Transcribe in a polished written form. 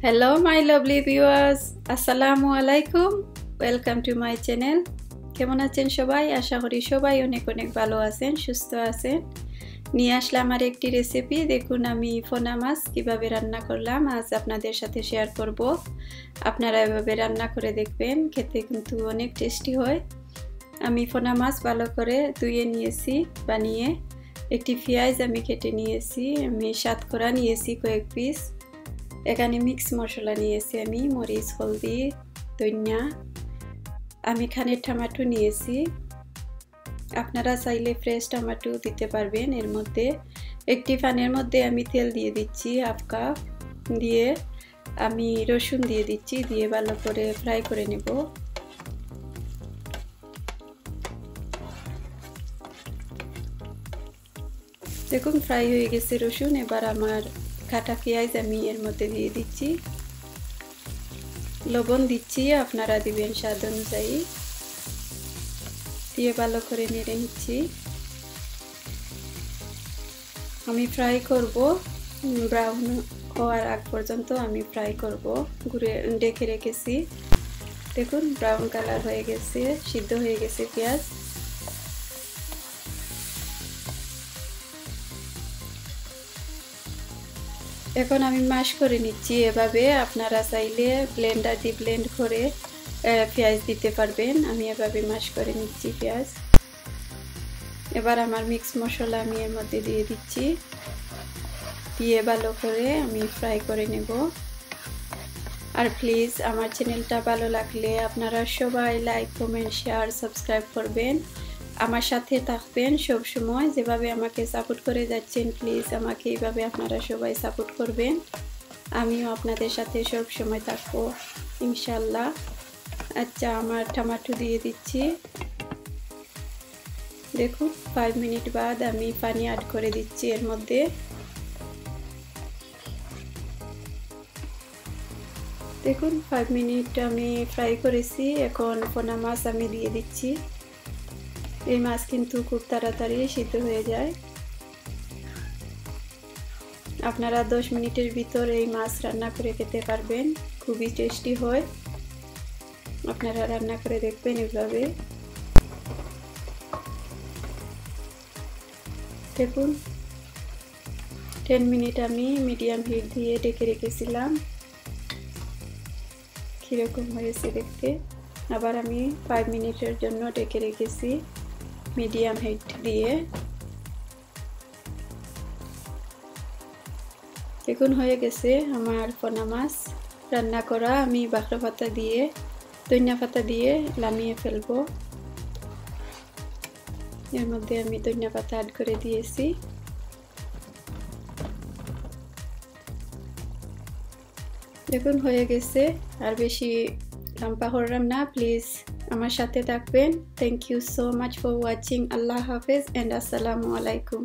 Hello my lovely viewers, Assalamu alaikum. Welcome to my channel. কেমন আছেন সবাই? আশা করি সবাই অনেক অনেক ভালো আছেন, সুস্থ আছেন। নিয়ে আসলাম আর একটি রেসিপি। দেখুন আমি পোনা মাছ কিভাবে রান্না করলাম আজ আপনাদের সাথে শেয়ার করব। আপনারা এভাবে রান্না করে দেখবেন, খেতে কিন্তু অনেক টেস্টি হয়। আমি পোনা মাছ ভালো করে ধুয়ে নিয়েছি, বানিয়ে একটি পেঁয়াজ আমি কেটে নিয়েছি, আমি সাতকরা নিয়েছি কয়েক পিস। এখানে মিক্স মশলা নিয়েছি আমি, মরিচ, হলদি, ধনিয়া। আমি খানের টমেটো নিয়েছি, আপনারা চাইলে ফ্রেশ টমেটো দিতে পারবেন। এর মধ্যে একটি প্যানের মধ্যে আমি তেল দিয়ে দিচ্ছি হাফ কাপ, দিয়ে আমি রসুন দিয়ে দিচ্ছি, দিয়ে ভালো করে ফ্রাই করে নেব। দেখুন ফ্রাই হয়ে গেছে রসুন। এবার আমার কাটা পেঁয়াজ আমি এর মধ্যে দিয়ে দিচ্ছি, লবণ দিচ্ছি, আপনারা দিবেন স্বাদ অনুযায়ী, দিয়ে ভালো করে নেড়ে নিচ্ছি। আমি ফ্রাই করব, ব্রাউন হওয়ার আগ পর্যন্ত আমি ফ্রাই করব। ঘুরে ডেকে রেখেছি, দেখুন ব্রাউন কালার হয়ে গেছে, সিদ্ধ হয়ে গেছে পেঁয়াজ। এখন আমি ম্যাশ করে নিচ্ছি এভাবে। আপনারা চাইলে ব্লেন্ডার দিয়ে ব্লেন্ড করে পেঁয়াজ দিতে পারবেন। আমি এভাবে ম্যাশ করে নিচ্ছি পেঁয়াজ। এবার আমার মিক্স মশলা আমি এর মধ্যে দিয়ে দিচ্ছি, দিয়ে ভালো করে আমি ফ্রাই করে নেব। আর প্লিজ আমার চ্যানেলটা ভালো লাগলে আপনারা সবাই লাইক, কমেন্ট, শেয়ার, সাবস্ক্রাইব করবেন, আমার সাথে থাকবেন সব সময়। যেভাবে আমাকে সাপোর্ট করে যাচ্ছেন, প্লিজ আমাকে এইভাবে আপনারা সবাই সাপোর্ট করবেন। আমিও আপনাদের সাথে সব সময় থাকবো ইনশাল্লাহ। আচ্ছা, আমার টমেটো দিয়ে দিচ্ছি। দেখুন 5 মিনিট বাদ আমি পানি অ্যাড করে দিচ্ছি এর মধ্যে। দেখুন 5 মিনিট আমি ফ্রাই করেছি। এখন পোনা মাছ আমি দিয়ে দিচ্ছি। এই মাছ কিন্তু খুব তাড়াতাড়ি সিদ্ধ হয়ে যায়। আপনারা 10 মিনিটের ভিতর এই মাছ রান্না করে খেতে পারবেন, খুবই টেস্টি হয়। আপনারা রান্না করে দেখবেন এভাবে। দেখুন 10 মিনিট আমি মিডিয়াম হিট দিয়ে ডেকে রেখেছিলাম, কীরকম হয়েছে দেখতে। আবার আমি 5 মিনিটের জন্য ডেকে রেখেছি মিডিয়াম হিট দিয়ে। দেখুন হয়ে গেছে আমার পোনা মাছ রান্না করা। আমি বাখরা পাতা দিয়ে, ধনিয়া পাতা দিয়ে নামিয়ে ফেলবো। এর মধ্যে আমি ধনিয়া পাতা অ্যাড করে দিয়েছি। দেখুন হয়ে গেছে। আর বেশি লম্বা করলাম না, প্লিজ আমার সাথে থাকবেন। Thank you so much for watching. আল্লাহ হাফেজ এন্ড আসসালামু আলাইকুম।